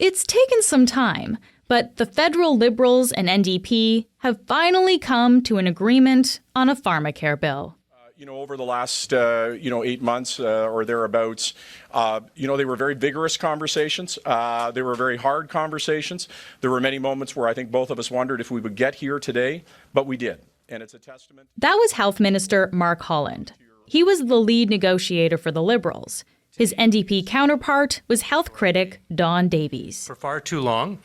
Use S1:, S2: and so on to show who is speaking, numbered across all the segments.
S1: It's taken some time, but the federal Liberals and NDP have finally come to an agreement on a Pharmacare bill.
S2: Over the last, 8 months or thereabouts, they were very vigorous conversations. They were very hard conversations. There were many moments where I think both of us wondered if we would get here today, but we did. And it's a testament.
S1: That was Health Minister Mark Holland. He was the lead negotiator for the Liberals. His NDP counterpart was health critic Don Davies.
S3: For far too long,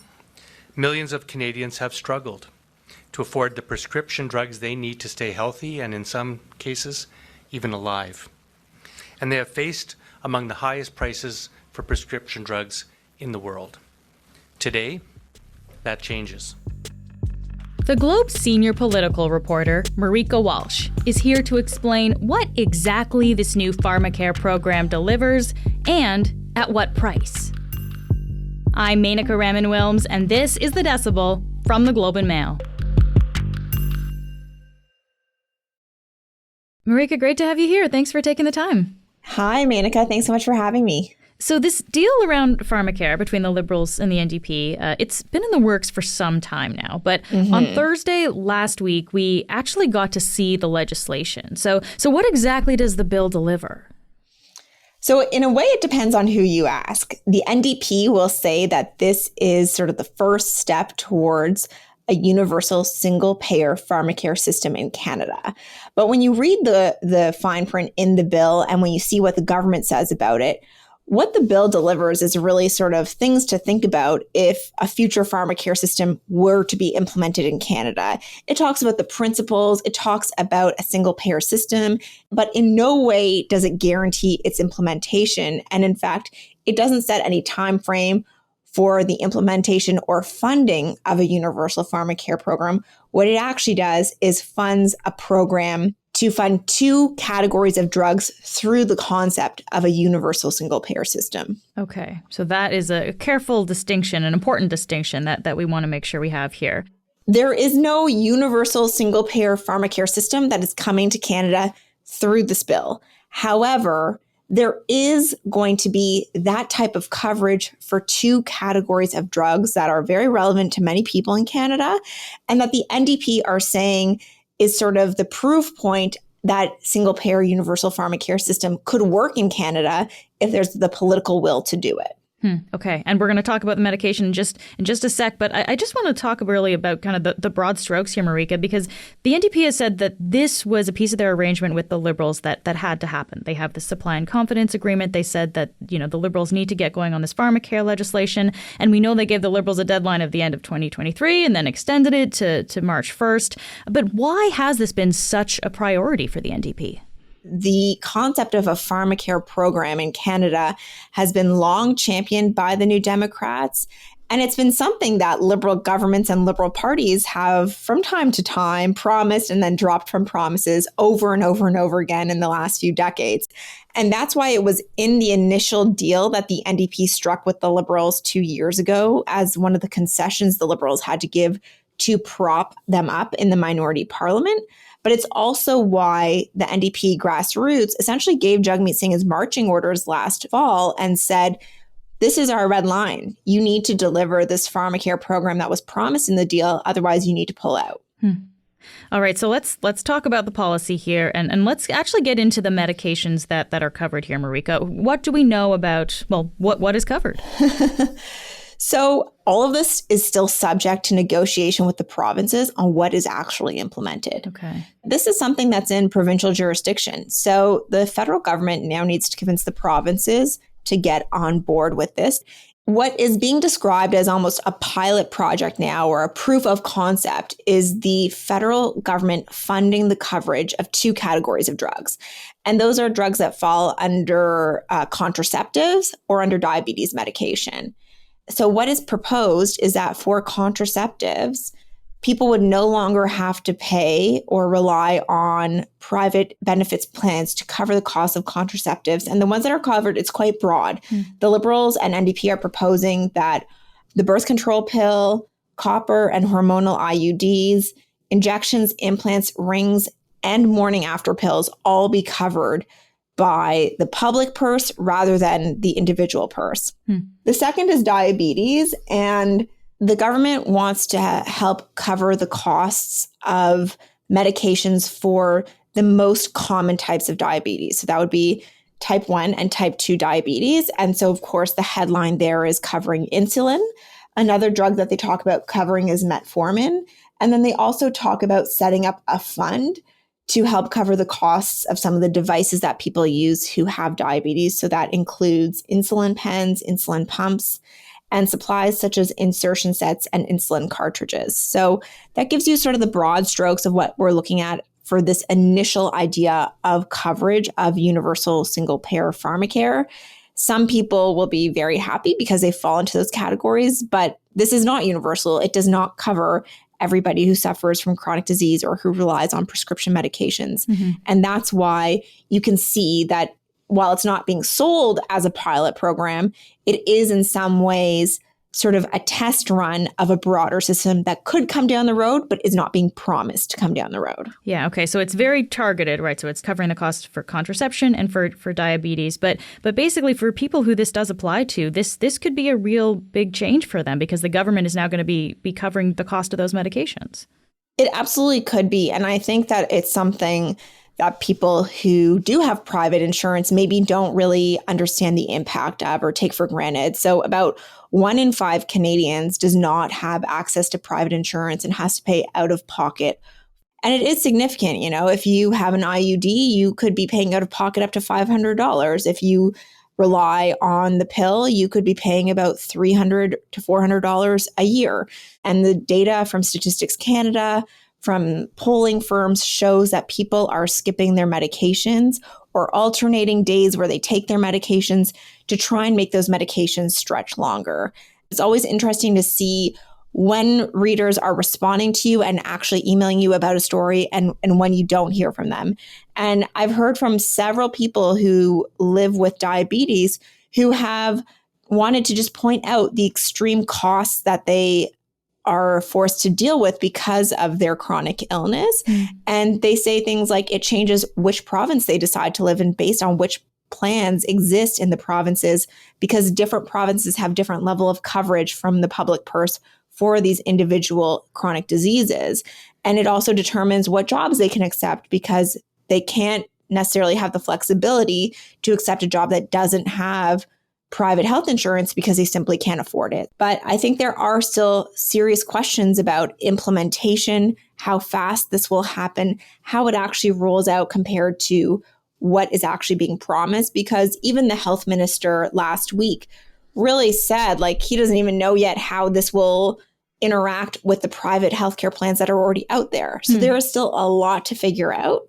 S3: millions of Canadians have struggled to afford the prescription drugs they need to stay healthy and, in some cases, even alive. And they have faced among the highest prices for prescription drugs in the world. Today, that changes.
S1: The Globe's senior political reporter, Marieke Walsh, is here to explain what exactly this new Pharmacare program delivers and at what price. I'm Marieke Walsh, and this is The Decibel from the Globe and Mail. Marieke, great to have you here. Thanks for taking the time.
S4: Hi, Marieke. Thanks so much for having me.
S1: So this deal around Pharmacare between the Liberals and the NDP, it's been in the works for some time now. But on Thursday last week, we actually got to see the legislation. So what exactly does the bill deliver?
S4: So in a way, it depends on who you ask. The NDP will say that this is sort of the first step towards a universal single-payer pharmacare system in Canada. But when you read the fine print in the bill and when you see what the government says about it, what the bill delivers is really sort of things to think about if a future pharmacare system were to be implemented in Canada. It talks about the principles, it talks about a single-payer system, but in no way does it guarantee its implementation. And in fact, it doesn't set any time frame for the implementation or funding of a universal pharmacare program. What it actually does is funds a program to fund two categories of drugs through the concept of a universal single-payer system.
S1: Okay, so that is a careful distinction, an important distinction that we want to make sure we have here.
S4: There is no universal single-payer pharmacare system that is coming to Canada through this bill. However, there is going to be that type of coverage for two categories of drugs that are very relevant to many people in Canada, and that the NDP are saying is sort of the proof point that single-payer universal pharmacare system could work in Canada if there's the political will to do it.
S1: Okay, and we're going to talk about the medication in just a sec, but I just want to talk really about kind of the broad strokes here, Marieke, because the NDP has said that this was a piece of their arrangement with the Liberals that had to happen. They have the supply and confidence agreement. They said that, the Liberals need to get going on this Pharmacare legislation, and we know they gave the Liberals a deadline of the end of 2023 and then extended it to March 1st. But why has this been such a priority for the NDP?
S4: The concept of a pharmacare program in Canada has been long championed by the New Democrats, and it's been something that Liberal governments and Liberal parties have from time to time promised and then dropped from promises over and over and over again in the last few decades. And that's why it was in the initial deal that the NDP struck with the Liberals 2 years ago as one of the concessions the Liberals had to give to prop them up in the minority parliament. But it's also why the NDP grassroots essentially gave Jagmeet Singh his marching orders last fall and said, this is our red line. You need to deliver this pharmacare program that was promised in the deal. Otherwise, you need to pull out.
S1: All right, so let's talk about the policy here, and let's actually get into the medications that are covered here, Marieke. What do we know about, what is covered?
S4: So all of this is still subject to negotiation with the provinces on what is actually implemented.
S1: Okay.
S4: This is something that's in provincial jurisdiction. So the federal government now needs to convince the provinces to get on board with this. What is being described as almost a pilot project now, or a proof of concept, is the federal government funding the coverage of two categories of drugs. And those are drugs that fall under contraceptives or under diabetes medication. So what is proposed is that for contraceptives, people would no longer have to pay or rely on private benefits plans to cover the cost of contraceptives. And the ones that are covered, it's quite broad. The Liberals and NDP are proposing that the birth control pill, copper and hormonal IUDs, injections, implants, rings, and morning after pills all be covered by the public purse rather than the individual purse. The second is diabetes, and the government wants to help cover the costs of medications for the most common types of diabetes. So that would be type 1 and type 2 diabetes. And so, of course, the headline there is covering insulin. Another drug that they talk about covering is metformin. And then they also talk about setting up a fund to help cover the costs of some of the devices that people use who have diabetes. So that includes insulin pens, insulin pumps, and supplies such as insertion sets and insulin cartridges. So that gives you sort of the broad strokes of what we're looking at for this initial idea of coverage of universal single-payer pharmacare. Some people will be very happy because they fall into those categories, but this is not universal. It does not cover everybody who suffers from chronic disease or who relies on prescription medications. And that's why you can see that while it's not being sold as a pilot program, it is in some ways sort of a test run of a broader system that could come down the road, but is not being promised to come down the road.
S1: Yeah, okay. So it's very targeted, right? So it's covering the cost for contraception and for diabetes. But basically for people who this does apply to, this could be a real big change for them because the government is now going to be covering the cost of those medications.
S4: It absolutely could be. And I think that it's something that people who do have private insurance maybe don't really understand the impact of or take for granted. So about 1 in 5 Canadians does not have access to private insurance and has to pay out of pocket. And it is significant. You know, if you have an IUD, you could be paying out of pocket up to $500. If you rely on the pill, you could be paying about $300 to $400 a year. And the data from Statistics Canada, from polling firms, shows that people are skipping their medications or alternating days where they take their medications to try and make those medications stretch longer. It's always interesting to see when readers are responding to you and actually emailing you about a story and when you don't hear from them. And I've heard from several people who live with diabetes who have wanted to just point out the extreme costs that they are forced to deal with because of their chronic illness. And they say things like it changes which province they decide to live in based on which plans exist in the provinces, because different provinces have different level of coverage from the public purse for these individual chronic diseases. And it also determines what jobs they can accept, because they can't necessarily have the flexibility to accept a job that doesn't have private health insurance because they simply can't afford it. But I think there are still serious questions about implementation, how fast this will happen, how it actually rolls out compared to what is actually being promised. Because even the health minister last week really said, like, he doesn't even know yet how this will interact with the private healthcare plans that are already out there. So there is still a lot to figure out.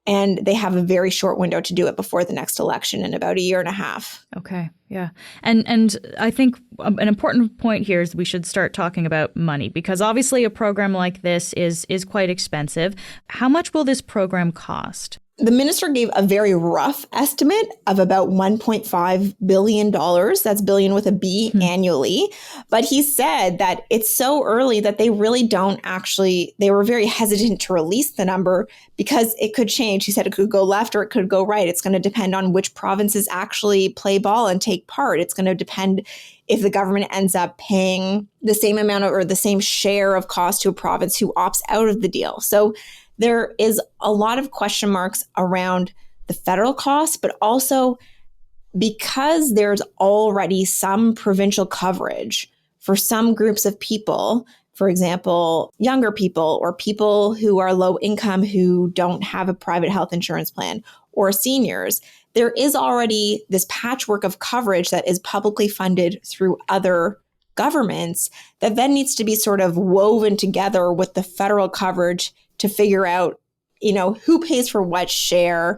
S4: And they have a very short window to do it before the next election in about a year and a half.
S1: Okay, yeah. And I think an important point here is we should start talking about money, because obviously a program like this is quite expensive. How much will this program cost?
S4: The minister gave a very rough estimate of about $1.5 billion. That's billion with a B annually. But he said that it's so early that they really don't actually, they were very hesitant to release the number because it could change. He said it could go left or it could go right. It's going to depend on which provinces actually play ball and take part. It's going to depend if the government ends up paying the same amount or the same share of cost to a province who opts out of the deal. So there is a lot of question marks around the federal costs, but also because there's already some provincial coverage for some groups of people, for example, younger people or people who are low income who don't have a private health insurance plan, or seniors, there is already this patchwork of coverage that is publicly funded through other governments that then needs to be sort of woven together with the federal coverage to figure out, you know, who pays for what share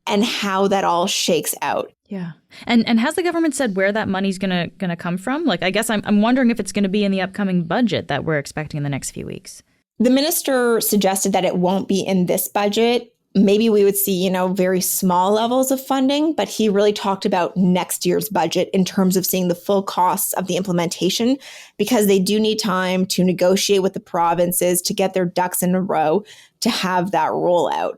S4: and how that all shakes out.
S1: Yeah. And has the government said where that money's gonna come from? Like, I guess I'm wondering if it's going to be in the upcoming budget that we're expecting in the next few weeks.
S4: The minister suggested that it won't be in this budget. Maybe we would see, you know, very small levels of funding, but he really talked about next year's budget in terms of seeing the full costs of the implementation, because they do need time to negotiate with the provinces to get their ducks in a row to have that rollout.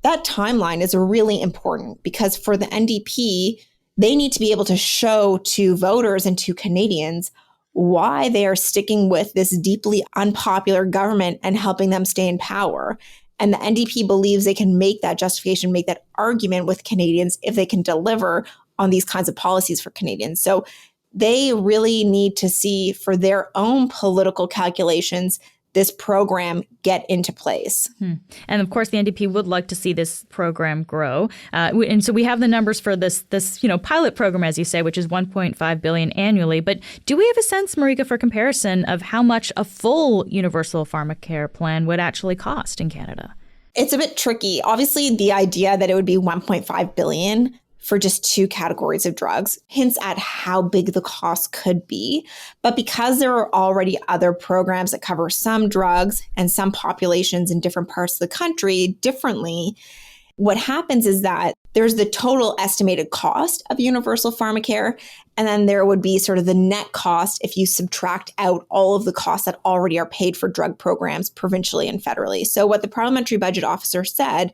S4: that timeline is really important because for the NDP, they need to be able to show to voters and to Canadians why they are sticking with this deeply unpopular government and helping them stay in power. And the NDP believes they can make that justification, make that argument with Canadians if they can deliver on these kinds of policies for Canadians. So they really need to see for their own political calculations this program get into place.
S1: And of course, the NDP would like to see this program grow. And so we have the numbers for this pilot program, as you say, which is $1.5 billion annually. But do we have a sense, Marieke, for comparison of how much a full universal Pharmacare plan would actually cost in Canada?
S4: It's a bit tricky. Obviously, the idea that it would be $1.5 billion for just two categories of drugs hints at how big the cost could be. But because there are already other programs that cover some drugs and some populations in different parts of the country differently, what happens is that there's the total estimated cost of universal Pharmacare, and then there would be sort of the net cost if you subtract out all of the costs that already are paid for drug programs provincially and federally. So what the parliamentary budget officer said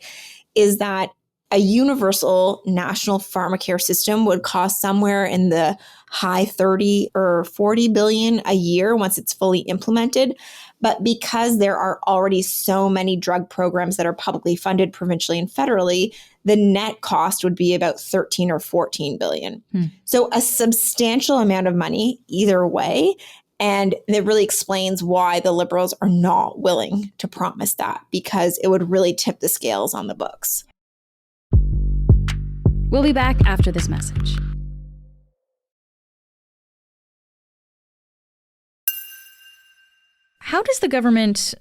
S4: is that a universal national Pharmacare system would cost somewhere in the high 30 or 40 billion a year once it's fully implemented. But because there are already so many drug programs that are publicly funded provincially and federally, the net cost would be about 13 or 14 billion. So a substantial amount of money either way. And it really explains why the Liberals are not willing to promise that, because it would really tip the scales on the books.
S1: We'll be back after this message. How does the government,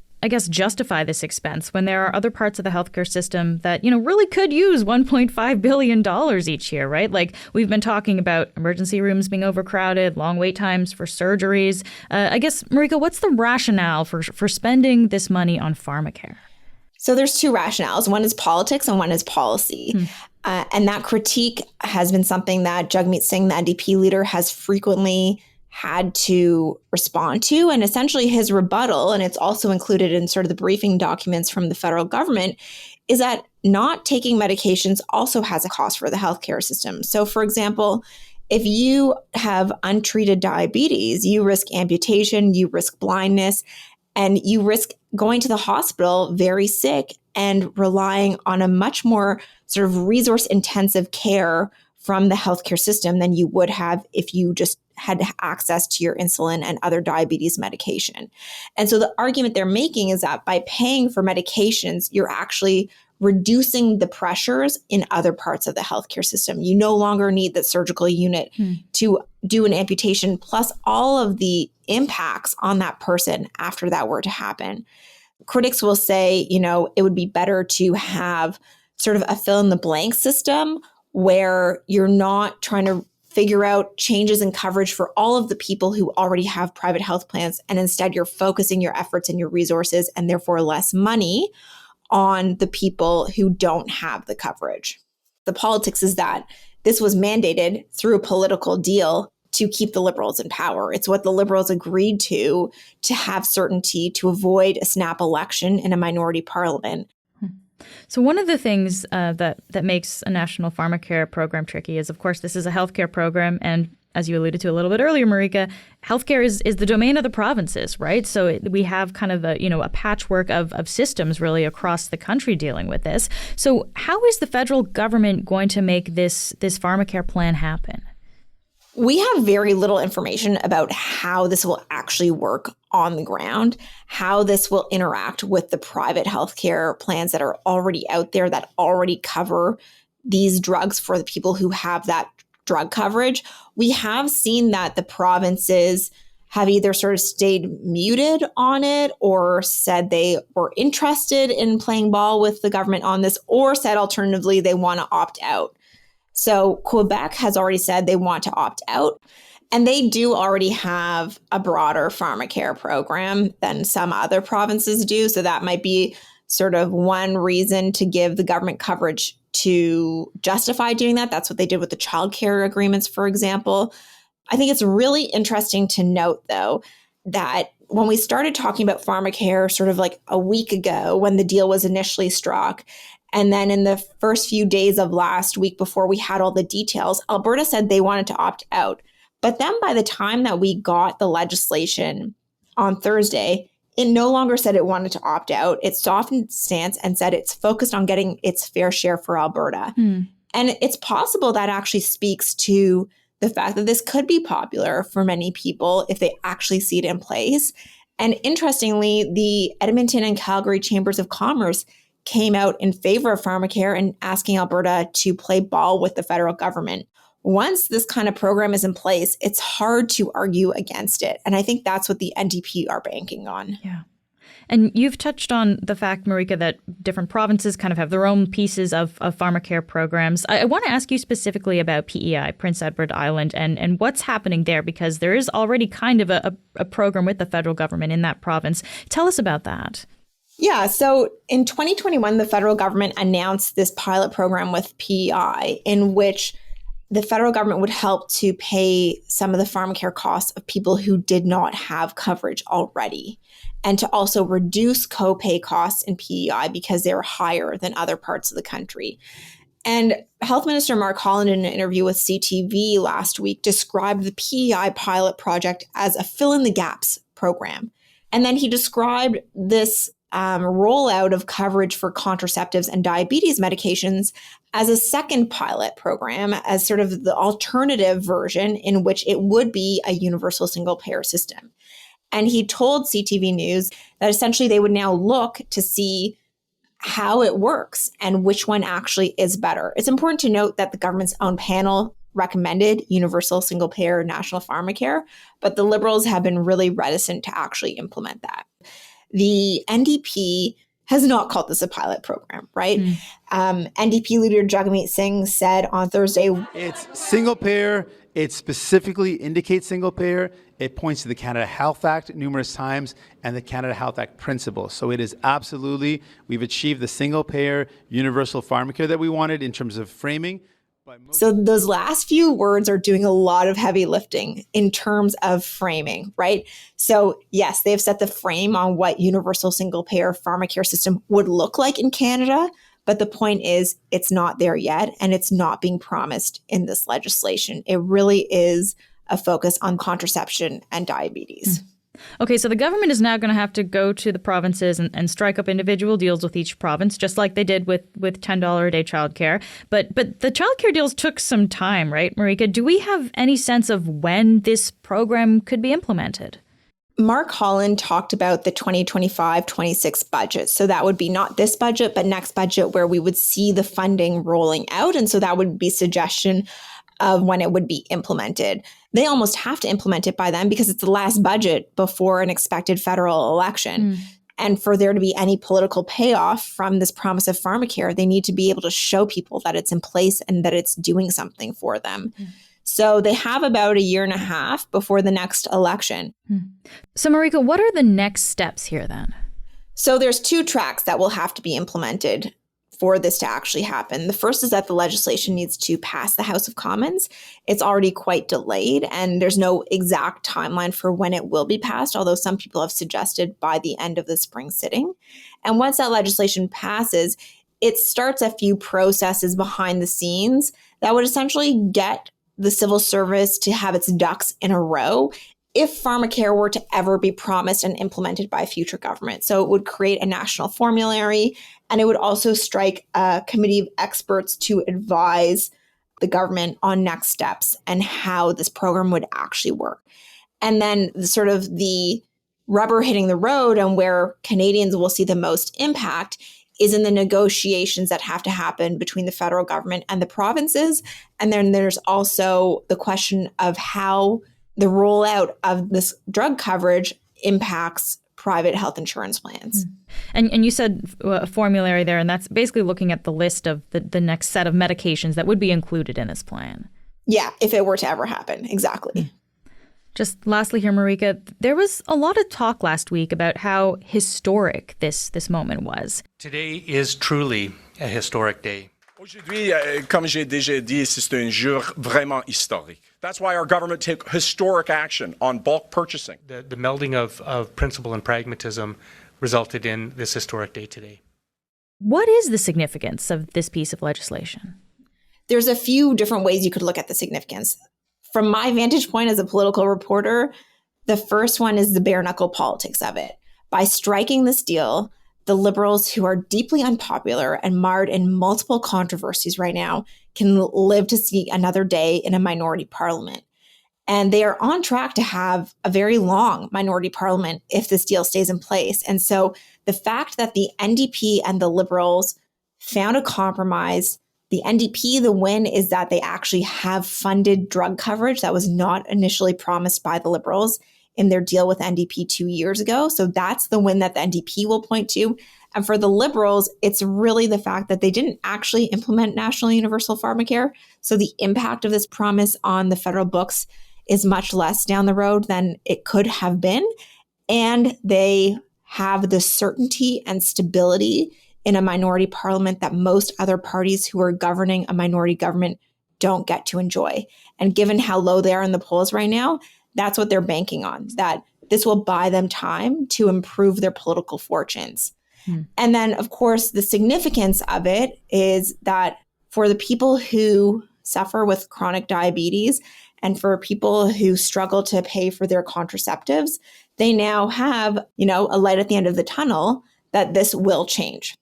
S1: justify this expense when there are other parts of the healthcare system that, really could use $1.5 billion each year, right? Like we've been talking about emergency rooms being overcrowded, long wait times for surgeries. Marieke, what's the rationale for spending this money on Pharmacare?
S4: So there's two rationales. One is politics and one is policy. And that critique has been something that Jagmeet Singh, the NDP leader, has frequently had to respond to. And essentially his rebuttal, and it's also included in sort of the briefing documents from the federal government, is that not taking medications also has a cost for the healthcare system. So for example, if you have untreated diabetes, you risk amputation, you risk blindness, and you risk going to the hospital very sick and relying on a much more sort of resource-intensive care from the healthcare system than you would have if you just had access to your insulin and other diabetes medication. And so the argument they're making is that by paying for medications, you're actually reducing the pressures in other parts of the healthcare system. You no longer need the surgical unit to do an amputation, plus all of the impacts on that person after that were to happen. Critics will say, it would be better to have sort of a fill-in-the-blank system where you're not trying to figure out changes in coverage for all of the people who already have private health plans, and instead you're focusing your efforts and your resources and therefore less money on the people who don't have the coverage. The politics is that this was mandated through a political deal to keep the Liberals in power. It's what the Liberals agreed to have certainty to avoid a snap election in a minority parliament.
S1: So one of the things that makes a national Pharmacare program tricky is, of course, this is a healthcare program. And as you alluded to a little bit earlier, Marieke, healthcare is the domain of the provinces, right? So we have kind of a patchwork of systems really across the country dealing with this. So how is the federal government going to make this Pharmacare plan happen?
S4: We have very little information about how this will actually work on the ground, how this will interact with the private healthcare plans that are already out there that already cover these drugs for the people who have that drug coverage. We have seen that the provinces have either sort of stayed muted on it or said they were interested in playing ball with the government on this, or said alternatively they want to opt out. So Quebec has already said they want to opt out, and they do already have a broader Pharmacare program than some other provinces do. So that might be sort of one reason to give the government coverage to justify doing that. That's what they did with the childcare agreements, for example. I think it's really interesting to note, though, that when we started talking about Pharmacare sort of like a week ago when the deal was initially struck, And then in the first few days of last week, before we had all the details, Alberta said they wanted to opt out. But then by the time that we got the legislation on Thursday, it no longer said it wanted to opt out. It softened its stance and said it's focused on getting its fair share for Alberta. And it's possible that actually speaks to the fact that this could be popular for many people if they actually see it in place. And interestingly, the Edmonton and Calgary Chambers of Commerce came out in favor of Pharmacare and asking Alberta to play ball with the federal government. Once this kind of program is in place, it's hard to argue against it. And I think that's what the NDP are banking on.
S1: Yeah. And you've touched on the fact, Marieke, that different provinces kind of have their own pieces of Pharmacare programs. I want to ask you specifically about PEI, Prince Edward Island, and what's happening there, because there is already kind of a program with the federal government in that province. Tell us about that.
S4: Yeah, so in 2021, the federal government announced this pilot program with PEI in which the federal government would help to pay some of the Pharmacare costs of people who did not have coverage already, and to also reduce copay costs in PEI because they were higher than other parts of the country. And Health Minister Mark Holland, in an interview with CTV last week, described the PEI pilot project as a fill-in-the-gaps program. And then he described this rollout of coverage for contraceptives and diabetes medications as a second pilot program, as sort of the alternative version in which it would be a universal single-payer system. And he told CTV News that essentially they would now look to see how it works and which one actually is better. It's important to note that the government's own panel recommended universal single-payer national pharmacare, but the Liberals have been really reticent to actually implement that. The NDP has not called this a pilot program, right? NDP leader Jagmeet Singh said on Thursday,
S5: it's single payer. It specifically indicates single payer. It points to the Canada Health Act numerous times and the Canada Health Act principles. So it is absolutely, we've achieved the single payer universal pharmacare that we wanted in terms of framing.
S4: So those last few words are doing a lot of heavy lifting in terms of framing, right? So yes, they've set the frame on what universal single-payer pharmacare system would look like in Canada, but the point is it's not there yet, and it's not being promised in this legislation. It really is a focus on contraception and diabetes.
S1: Okay, so the government is now going to have to go to the provinces and strike up individual deals with each province, just like they did with $10 a day childcare. But the childcare deals took some time, right, Marieke? Do we have any sense of when this program could be implemented?
S4: Mark Holland talked about the 2025-26 budget. So that would be not this budget, but next budget, where we would see the funding rolling out. And so that would be suggestion of when it would be implemented. They almost have to implement it by then because it's the last budget before an expected federal election. And for there to be any political payoff from this promise of pharmacare, they need to be able to show people that it's in place and that it's doing something for them. So they have about a year and a half before the next election.
S1: So Marieke, what are the next steps here then?
S4: So there's two tracks that will have to be implemented for this to actually happen. The first is that the legislation needs to pass the House of Commons. It's already quite delayed, and there's no exact timeline for when it will be passed, although some people have suggested by the end of the spring sitting. And once that legislation passes, it starts a few processes behind the scenes that would essentially get the civil service to have its ducks in a row if pharmacare were to ever be promised and implemented by a future government. So it would create a national formulary, and it would also strike a committee of experts to advise the government on next steps and how this program would actually work. And then sort of the rubber hitting the road and where Canadians will see the most impact is in the negotiations that have to happen between the federal government and the provinces. And then there's also the question of how the rollout of this drug coverage impacts private health insurance plans.
S1: And you said a formulary there, and that's basically looking at the list of the next set of medications that would be included in this plan.
S4: Yeah, if it were to ever happen. Exactly.
S1: Just lastly here, Marieke, there was a lot of talk last week about how historic this moment was.
S3: Today is truly a historic day.
S2: Aujourd'hui, comme j'ai déjà dit, c'est un jour vraiment historique. That's why our government took historic action on bulk purchasing.
S3: The melding of principle and pragmatism resulted in this historic day today.
S1: What is the significance of this piece of legislation?
S4: There's a few different ways you could look at the significance. From my vantage point as a political reporter, the first one is the bare knuckle politics of it. By striking this deal, the Liberals, who are deeply unpopular and marred in multiple controversies right now, can live to see another day in a minority parliament. And they are on track to have a very long minority parliament if this deal stays in place. And so the fact that the NDP and the Liberals found a compromise, the NDP, the win is that they actually have funded drug coverage that was not initially promised by the Liberals in their deal with NDP 2 years ago. So that's the win that the NDP will point to. And for the Liberals, it's really the fact that they didn't actually implement national universal pharmacare. So the impact of this promise on the federal books is much less down the road than it could have been. And they have the certainty and stability in a minority parliament that most other parties who are governing a minority government don't get to enjoy. And given how low they are in the polls right now, that's what they're banking on, that this will buy them time to improve their political fortunes. And then, of course, the significance of it is that for the people who suffer with chronic diabetes and for people who struggle to pay for their contraceptives, they now have, a light at the end of the tunnel that this will change.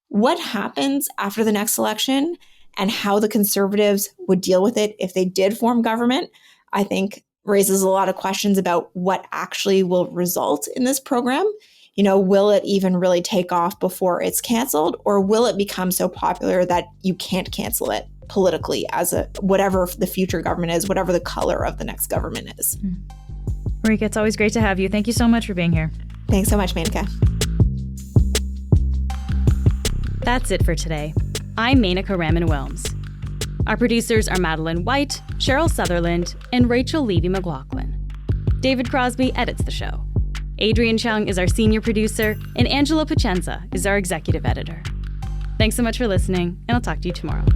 S4: What happens after the next election and how the Conservatives would deal with it if they did form government, I think raises a lot of questions about what actually will result in this program. Will it even really take off before it's canceled, or will it become so popular that you can't cancel it politically as whatever the future government is, whatever the color of the next government is?
S1: Marieke, it's always great to have you. Thank you so much for being here.
S4: Thanks so much, Marieke.
S1: That's it for today. I'm Marieke Walsh. Our producers are Madeline White, Cheryl Sutherland, and Rachel Levy-McLaughlin. David Crosby edits the show. Adrian Chung is our senior producer, and Angelo Pacenza is our executive editor. Thanks so much for listening, and I'll talk to you tomorrow.